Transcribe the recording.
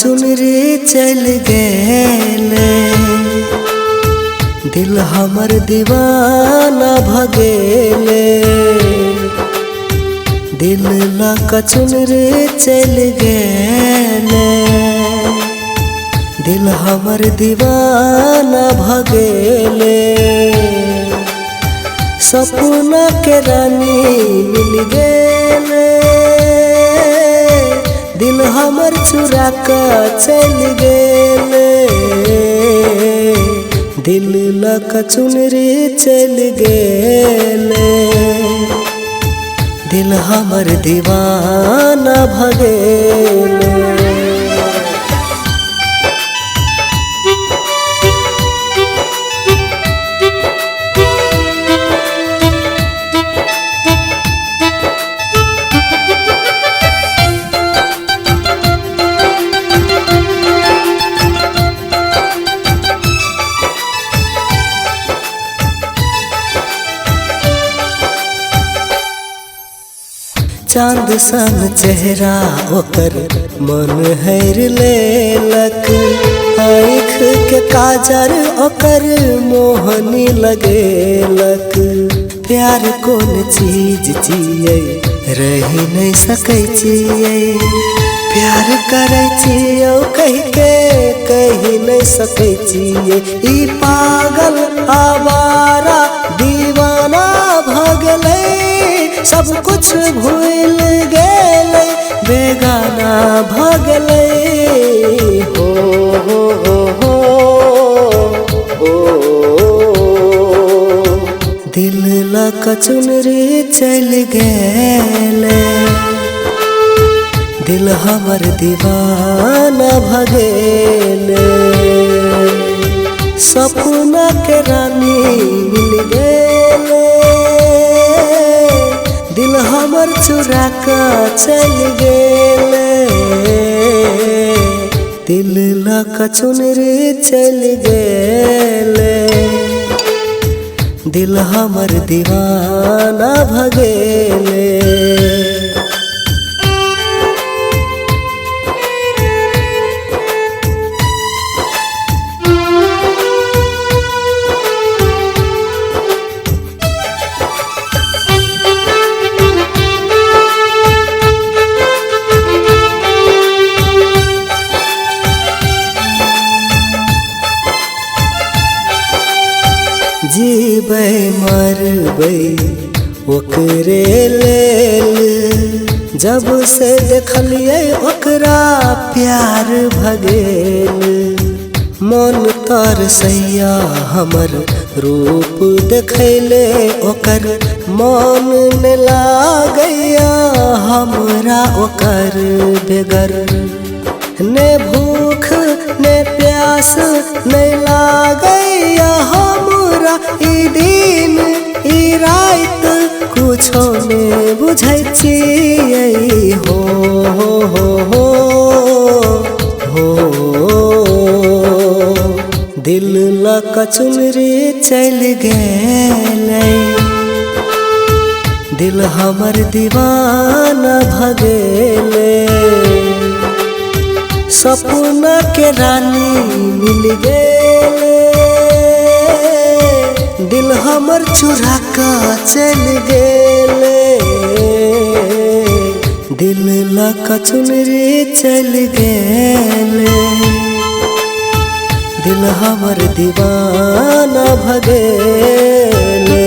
चुनरी चल गेले, दिल हमर दीवाना भगेले। दिल लका चुनरी चल गेले, दिल हमर दीवाना भगेले। सपना के रानी मिल गेले, दिल हमर चुरा का चल गेले। दिल लका चुनरी चल गेले, दिल हमर दीवाना भगेले। चांद सन चेहरा ओकर मन हैर लेलक, आँख के काजर ओकर मोहनी लगेलक। प्यार कोन चीज छियै रही नहीं सकै छियै, प्यार करै छियै कह के कही नहीं सकै छियै। ई पागल आवारा दीवाना भगले, सब कुछ भूल गेले, बेगाना भगले। हो हो हो हो, दिल लका चुनरी चल गेले, दिल हमर दीवाना भगेले। सपना के रानी मिल गेले, दिल हमर चुरा का चल गेले। दिल लका चुनरी चल गेले, दिल हमर दीवाना भगेले। जीबै मरबै ओकरे लेल, जब से देखलिए ओकरा प्यार भगेल। मन तरसैया हमर रूप देखैले, ओकर मन न लागैया हमरा ओकर बेगर। ने भूख ने प्यास नहीं लागैया हमरा, ई दिन ई रात कुछो ने बुझै छियै। हो हो हो हो, दिल लका चुनरी चल गेले, दिल हमर दीवाना भगेले। सपना के रानी मिल गेले, दिल हमर चुरा का चल गेले। दिल लका चुनरी चल गेले, दिल हमर दीवाना भगेले।